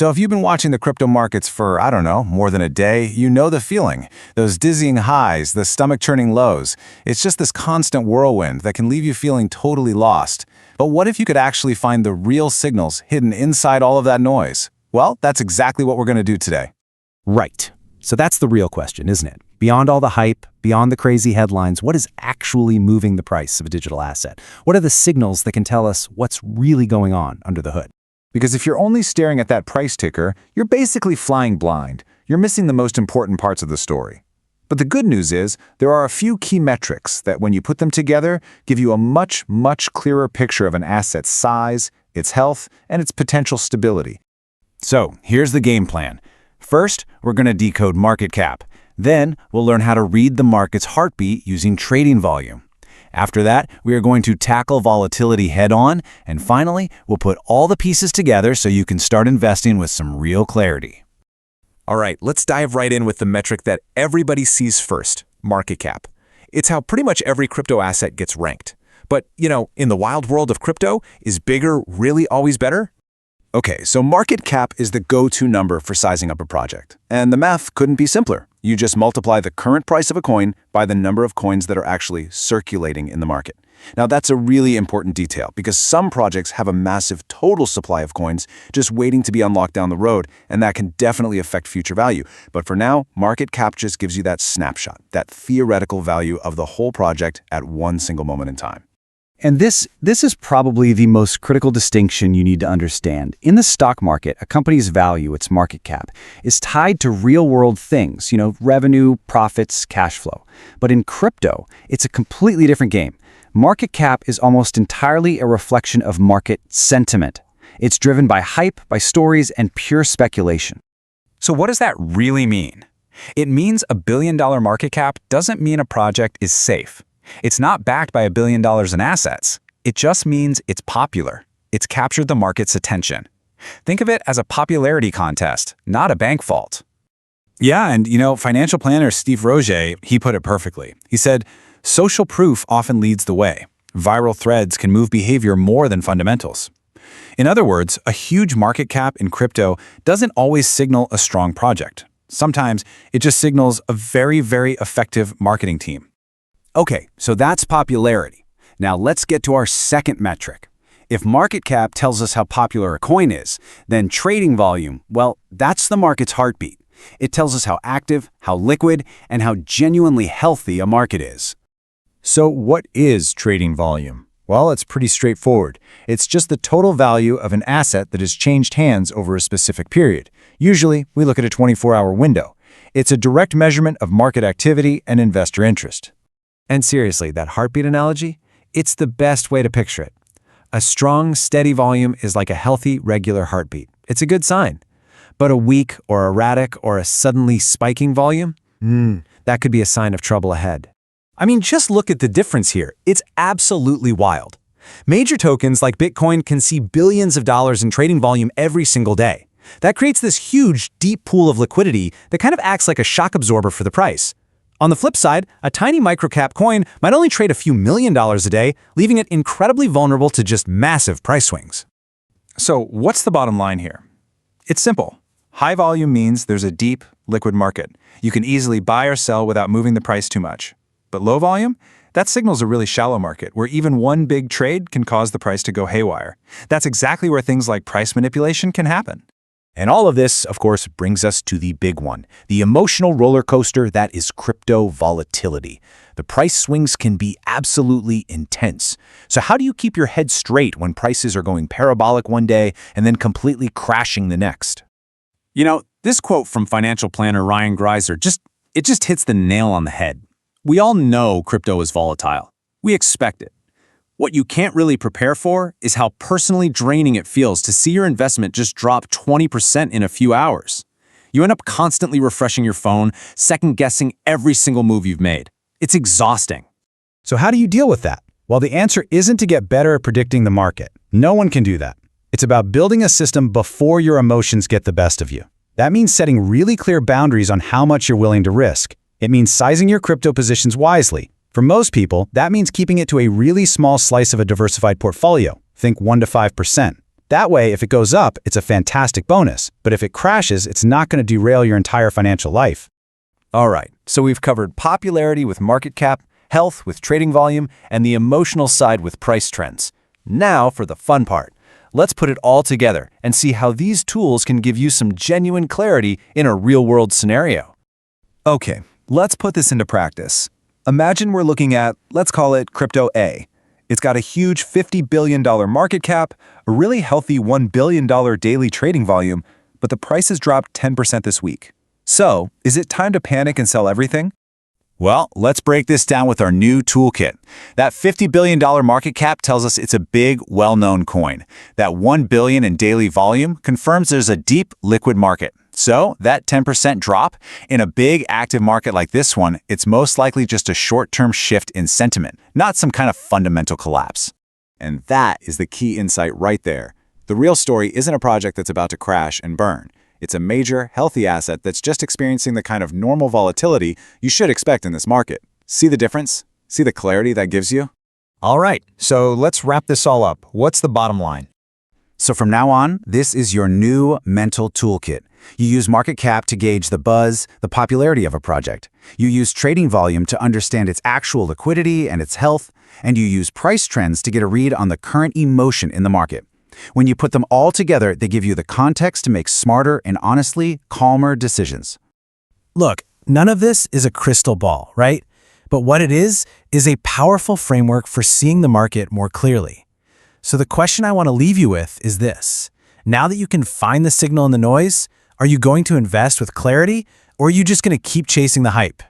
So if you've been watching the crypto markets for, I don't know, more than a day, you know the feeling. Those dizzying highs, the stomach-churning lows. It's just this constant whirlwind that can leave you feeling totally lost. But what if you could actually find the real signals hidden inside all of that noise? Well, that's exactly what we're going to do today. Right. So that's the real question, isn't it? Beyond all the hype, beyond the crazy headlines, what is actually moving the price of a digital asset? What are the signals that can tell us what's really going on under the hood? Because if you're only staring at that price ticker, you're basically flying blind. You're missing the most important parts of the story. But the good news is, there are a few key metrics that, when you put them together, give you a much, much clearer picture of an asset's size, its health, and its potential stability. So, here's the game plan. First, we're going to decode market cap. Then, we'll learn how to read the market's heartbeat using trading volume. After that, we are going to tackle volatility head-on, and finally, we'll put all the pieces together so you can start investing with some real clarity. All right, let's dive right in with the metric that everybody sees first, market cap. It's how pretty much every crypto asset gets ranked. But, in the wild world of crypto, is bigger really always better? Okay, so market cap is the go-to number for sizing up a project. And the math couldn't be simpler. You just multiply the current price of a coin by the number of coins that are actually circulating in the market. Now, that's a really important detail because some projects have a massive total supply of coins just waiting to be unlocked down the road, and that can definitely affect future value. But for now, market cap just gives you that snapshot, that theoretical value of the whole project at one single moment in time. And this is probably the most critical distinction you need to understand. In the stock market, a company's value, its market cap, is tied to real-world things, revenue, profits, cash flow. But in crypto, it's a completely different game. Market cap is almost entirely a reflection of market sentiment. It's driven by hype, by stories, and pure speculation. So what does that really mean? It means a billion-dollar market cap doesn't mean a project is safe. It's not backed by $1 billion in assets. It just means it's popular. It's captured the market's attention. Think of it as a popularity contest, not a bank vault. Yeah, and financial planner Steve Roget, he put it perfectly. He said, social proof often leads the way. Viral threads can move behavior more than fundamentals. In other words, a huge market cap in crypto doesn't always signal a strong project. Sometimes it just signals a very, very effective marketing team. Okay, so that's popularity. Now let's get to our second metric. If market cap tells us how popular a coin is, then trading volume, well, that's the market's heartbeat. It tells us how active, how liquid, and how genuinely healthy a market is. So what is trading volume? Well, it's pretty straightforward. It's just the total value of an asset that has changed hands over a specific period. Usually, we look at a 24-hour window. It's a direct measurement of market activity and investor interest. And seriously, that heartbeat analogy, it's the best way to picture it. A strong, steady volume is like a healthy, regular heartbeat. It's a good sign. But a weak or erratic or a suddenly spiking volume, that could be a sign of trouble ahead. I mean, just look at the difference here. It's absolutely wild. Major tokens like Bitcoin can see billions of dollars in trading volume every single day. That creates this huge, deep pool of liquidity that kind of acts like a shock absorber for the price. On the flip side, a tiny microcap coin might only trade a few $1 million a day, leaving it incredibly vulnerable to just massive price swings. So what's the bottom line here? It's simple. High volume means there's a deep, liquid market. You can easily buy or sell without moving the price too much. But low volume? That signals a really shallow market, where even one big trade can cause the price to go haywire. That's exactly where things like price manipulation can happen. And all of this, of course, brings us to the big one, the emotional roller coaster that is crypto volatility. The price swings can be absolutely intense. So how do you keep your head straight when prices are going parabolic one day and then completely crashing the next? This quote from financial planner Ryan Greiser just hits the nail on the head. We all know crypto is volatile. We expect it. What you can't really prepare for is how personally draining it feels to see your investment just drop 20% in a few hours. You end up constantly refreshing your phone, second-guessing every single move you've made. It's exhausting. So how do you deal with that? Well, the answer isn't to get better at predicting the market. No one can do that. It's about building a system before your emotions get the best of you. That means setting really clear boundaries on how much you're willing to risk. It means sizing your crypto positions wisely. For most people, that means keeping it to a really small slice of a diversified portfolio. Think 1 to 5%. That way, if it goes up, it's a fantastic bonus, but if it crashes, it's not going to derail your entire financial life. All right, so we've covered popularity with market cap, health with trading volume, and the emotional side with price trends. Now for the fun part. Let's put it all together and see how these tools can give you some genuine clarity in a real-world scenario. Okay, let's put this into practice. Imagine we're looking at, let's call it Crypto A. It's got a huge $50 billion market cap, a really healthy $1 billion daily trading volume, but the price has dropped 10% this week. So, is it time to panic and sell everything? Well, let's break this down with our new toolkit. That $50 billion market cap tells us it's a big, well-known coin. That $1 billion in daily volume confirms there's a deep, liquid market. So, that 10% drop in a big, active market like this one, it's most likely just a short-term shift in sentiment, not some kind of fundamental collapse. And that is the key insight right there. The real story isn't a project that's about to crash and burn. It's a major, healthy asset that's just experiencing the kind of normal volatility you should expect in this market. See the difference? See the clarity that gives you? All right, so let's wrap this all up. What's the bottom line? So from now on, this is your new mental toolkit. You use market cap to gauge the buzz, the popularity of a project. You use trading volume to understand its actual liquidity and its health, and you use price trends to get a read on the current emotion in the market. When you put them all together, they give you the context to make smarter and honestly calmer decisions. Look, none of this is a crystal ball, right? But what it is a powerful framework for seeing the market more clearly. So the question I want to leave you with is this. Now that you can find the signal in the noise, are you going to invest with clarity, or are you just going to keep chasing the hype?